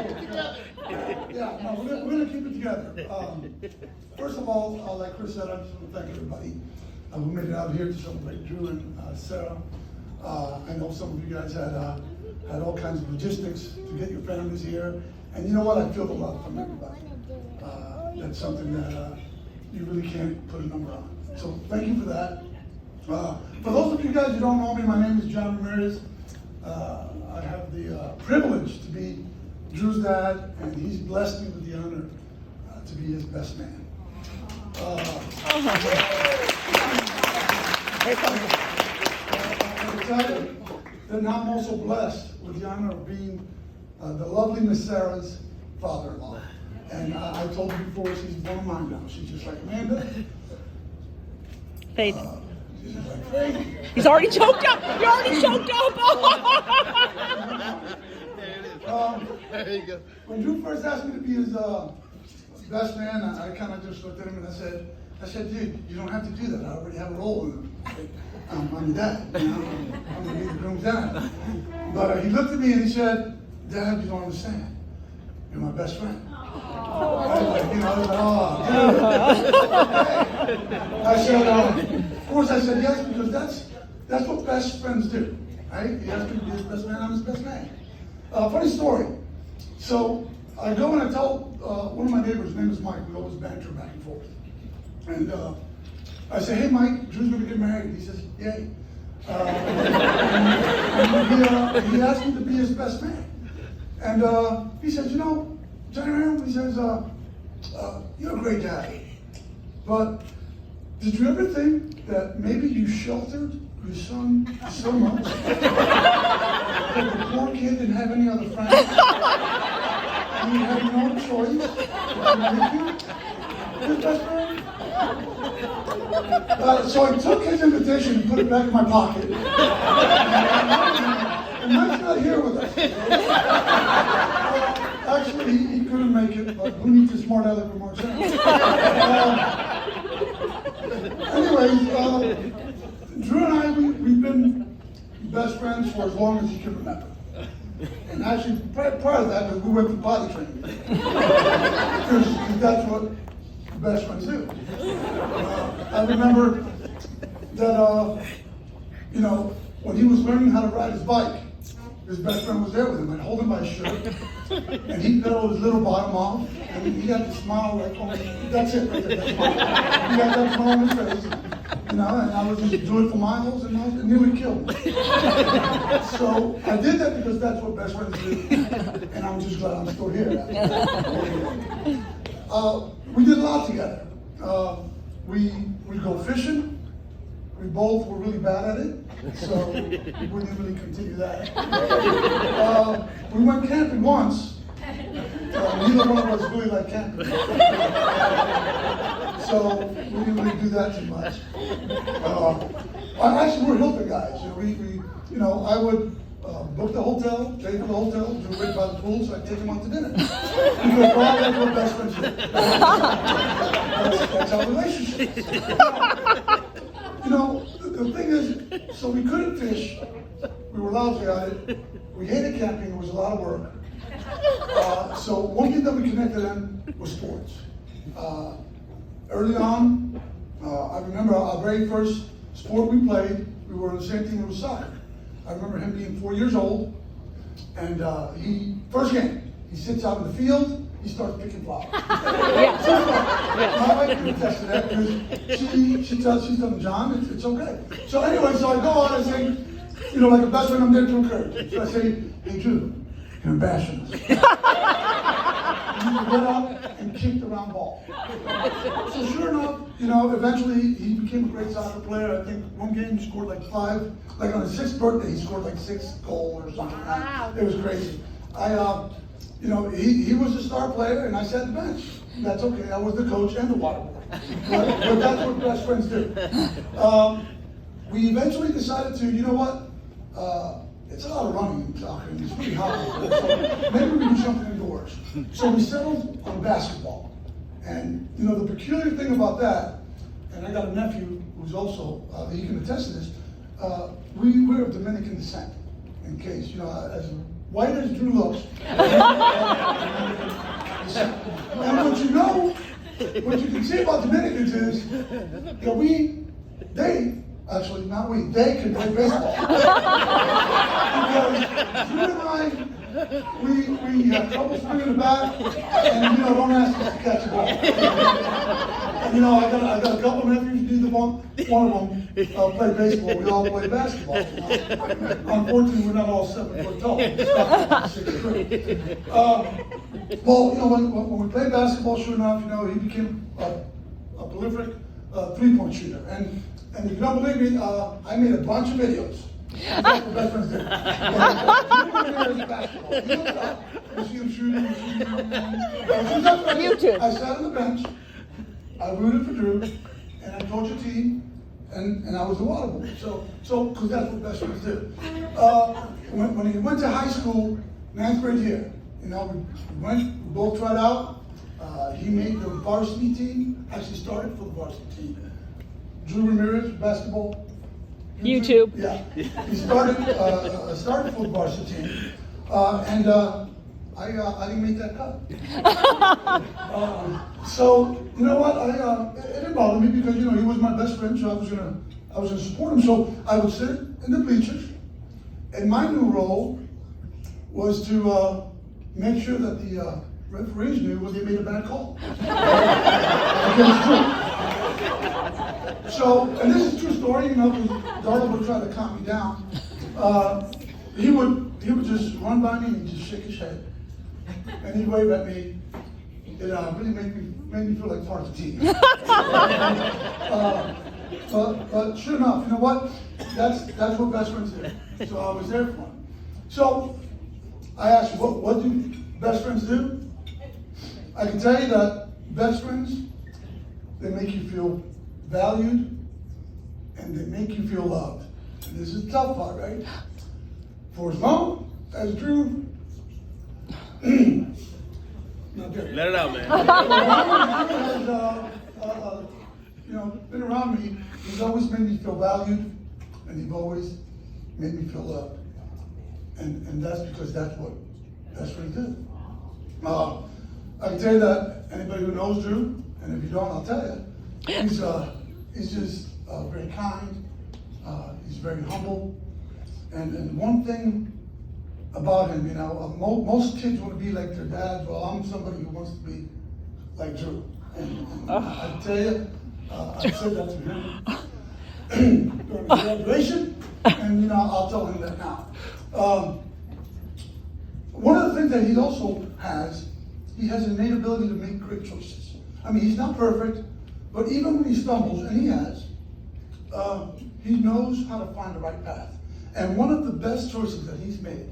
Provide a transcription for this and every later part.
Yeah, no, we're gonna keep it together. First of all, like Chris said, I just want to thank everybody who made it out here to celebrate Drew and Sarah. I know some of you guys had all kinds of logistics to get your families here, and you know what? I feel the love from everybody. That's something that you really can't put a number on. So thank you for that. For those of you guys who don't know me, my name is John Ramirez. I have the privilege to be Drew's dad, and he's blessed me with the honor to be his best man. I can tell you that now I'm also blessed with the honor of being the lovely Miss Sarah's father-in-law. And I told her before, she's one of mine now. She's just like, Amanda. Faith. She's just like, Faith. He's already choked up. You're already choked up. There you go. When Drew first asked me to be his best man, I kind of just looked at him and I said, dude, you don't have to do that. I already have a role in it. I'm your dad. You know? I'm going to be the groom's dad. But he looked at me and he said, Dad, you don't understand. You're my best friend. I said, of course I said yes, because that's what best friends do, right? He asked me to be his best man, I'm his best man. Funny story. So I go and I tell one of my neighbors, his name is Mike, we always banter back and forth. And I say, hey Mike, Drew's gonna get married. He says, yay. And he asked me to be his best man. And he says, you know, Johnny Ram, he says, you're a great dad. But did you ever think that maybe you sheltered your son so much that the poor kid didn't have any other friends? And you had no choice but to make you his best friend? So I took his invitation and put it back in my pocket. And Mike's not here with us. Actually, he couldn't make it, but who needs a smart aleck for Mark Anyways, Drew and I, we've been best friends for as long as he can remember. And actually, part of that was we went for body training. Because that's what best friends do. I remember that, when he was learning how to ride his bike, his best friend was there with him. I'd hold him by his shirt, and he'd pedal his little bottom off, and he got the smile like, oh, that's it right there, that smile. He got that smile on his face, and I was just doing it for miles, and it nearly killed me. So I did that because that's what best friends do, and I'm just glad I'm still here. We did a lot together. We go fishing. We both were really bad at it, so we wouldn't really continue that. We went camping once. Neither one of us really like camping. So we didn't really do that too much. Actually, we're Hilton guys. I would book the hotel, pay for the hotel, do right by the pool, so I'd take him out to dinner. Because that's what best friends do. That's our relationship. The thing is, so we couldn't fish. We were lousy at it. We hated camping. It was a lot of work. So one thing that we connected in was sports. Early on, I remember our very first sport we played, we were on the same team, it was soccer. I remember him being 4 years old, and first game, he sits out in the field, he starts picking flowers. My wife can attest to that because she's telling John it's okay. So anyway, so I go out and say, like a best friend, I'm there to encourage. So I say, hey Drew, you're embarrassing us. You need to get up and kick the round ball. So sure enough, eventually he became a great soccer player. I think one game he scored like 5. Like on his 6th birthday, he scored like 6 goals or something. Wow. It was crazy. He was a star player, and I sat on the bench. That's okay. I was the coach and the water boy. But that's what best friends do. We eventually decided to, it's a lot of running in soccer, and it's pretty hot. So maybe we do something indoors. So we settled on basketball. And, the peculiar thing about that, and I got a nephew who's also, he can attest to this, we're of Dominican descent, in case, as white as Drew looks, what you can see about Dominicans is that they can play baseball. Because Drew and I, we have trouble swinging the bat, and don't ask us to catch a ball. And, I got a couple of nephews, neither one of them play baseball. We all play basketball. Unfortunately, we're not all 7 foot tall. We're stuck in 6th grade. When we played basketball, sure enough, he became a prolific 3-point shooter. And if you don't believe me, I made a bunch of videos. That's what best friends do. Basketball. You look it up. You see him shooting. YouTube. I sat on the bench. I rooted for Drew, and I coached a team, and I was the water boy. So because that's what best friends do. When he went to high school, 9th grade year, we both tried out. He made the varsity team. Actually started for the varsity team. Drew Ramirez, basketball. YouTube. Yeah, he started for the varsity team, and I didn't make that cut. So you know what? It didn't bother me because he was my best friend, so I was gonna support him. So I would sit in the bleachers, and my new role was to make sure that the referees knew when they made a bad call. Against Drew. So, and this is a true story, because Darla would try to calm me down. He would just run by me and just shake his head. And he'd wave at me. It really made me feel like part of the team. But sure enough, you know what? That's what best friends do. So I was there for him. So I asked, what do best friends do? I can tell you that best friends, they make you feel valued, and they make you feel loved. And this is the tough part, right? For as long as Drew, not there. Let it out, man. Has, been around me, he's always made me feel valued, and he's always made me feel loved. And that's because that's what he did. I can tell you that anybody who knows Drew, and if you don't, I'll tell you, he's just very kind. He's very humble. And one thing about him, most kids want to be like their dads. Well, I'm somebody who wants to be like Drew. And I tell you, I said that to him during his graduation, and I'll tell him that now. One of the things that he also has, he has an innate ability to make great choices. I mean, he's not perfect, but even when he stumbles, and he has, he knows how to find the right path. And one of the best choices that he's made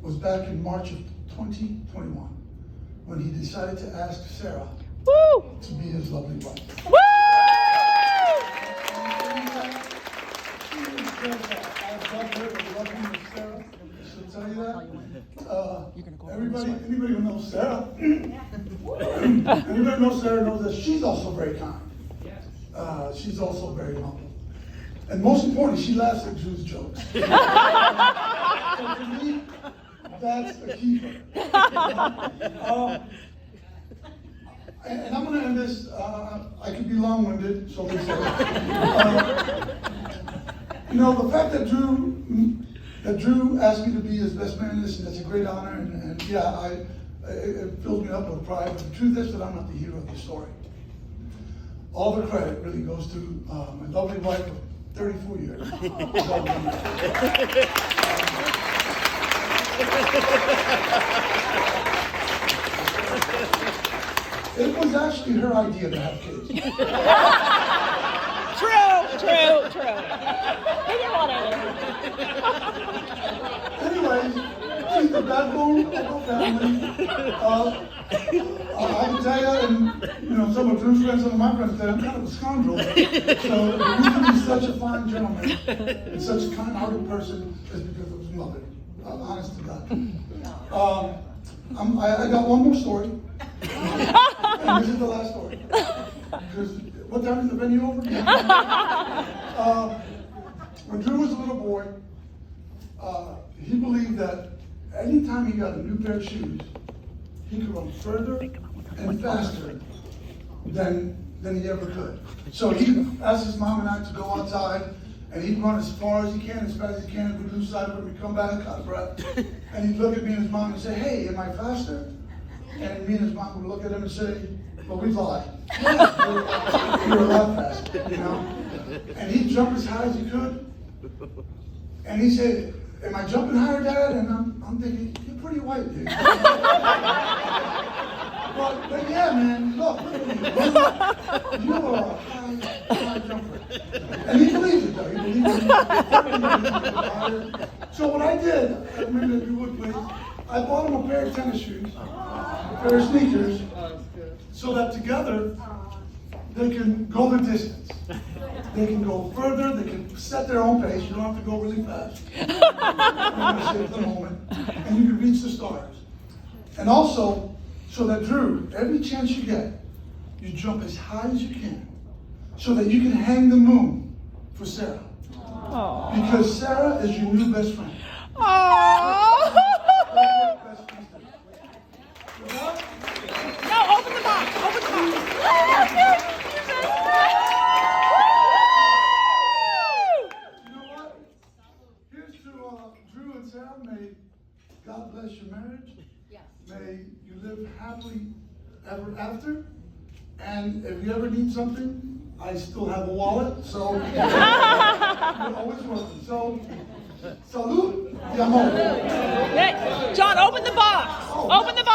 was back in March of 2021, when he decided to ask Sarah to be his lovely wife. Woo! Tell you that. Anybody who knows Sarah, anybody who knows Sarah knows that she's also very kind. She's also very humble. And most importantly, she laughs at Drew's jokes. So for me, that's a keeper. And I'm going to end this. I could be long-winded, so let's say. The fact that Drew asked me to be his best man, listen, that's a great honor, and it fills me up with pride. But the truth is that I'm not the hero of the story. All the credit really goes to my lovely wife of 34 years. It was actually her idea to have kids. True. He didn't want any. Anyways, she's the backbone of our family. I can tell you, and some of Drew's friends, some of my friends say I'm kind of a scoundrel. So the reason he's such a fine gentleman and such a kind-hearted person is because of his mother. Honest to God. I got one more story, and this is the last story. Because what time is the venue over? When Drew was a little boy, he believed that anytime he got a new pair of shoes, he could run further and faster than he ever could. So he asked his mom and I to go outside, and he'd run as far as he can, as fast as he can. We'd lose sight of him, we'd come back out of breath. And he'd look at me and his mom and say, hey, am I faster? And me and his mom would look at him and say, well, we lied. You're a lot faster, you know? And he'd jump as high as he could. And he said, am I jumping higher, Dad? And I'm thinking, you're pretty white, dude. But yeah, man, look at you. You are a high jumper. And he believed it, though. He believed it. So what I did, I remember if you would please, I bought him a pair of tennis shoes, a pair of sneakers, so that together they can go the distance. They can go further, they can set their own pace. You don't have to go really fast. You're going to save the moment, and you can reach the stars. And also, so that Drew, every chance you get, you jump as high as you can, so that you can hang the moon for Sarah. Aww. Because Sarah is your new best friend. Aww. Best friend. No, open the box. Open the box. You know what? Here's to Drew and Sarah. May God bless your marriage. May you live happily ever after. And if you ever need something, I still have a wallet, so you're always welcome. So, salud y amor. Hey, John, open the box. Open the box.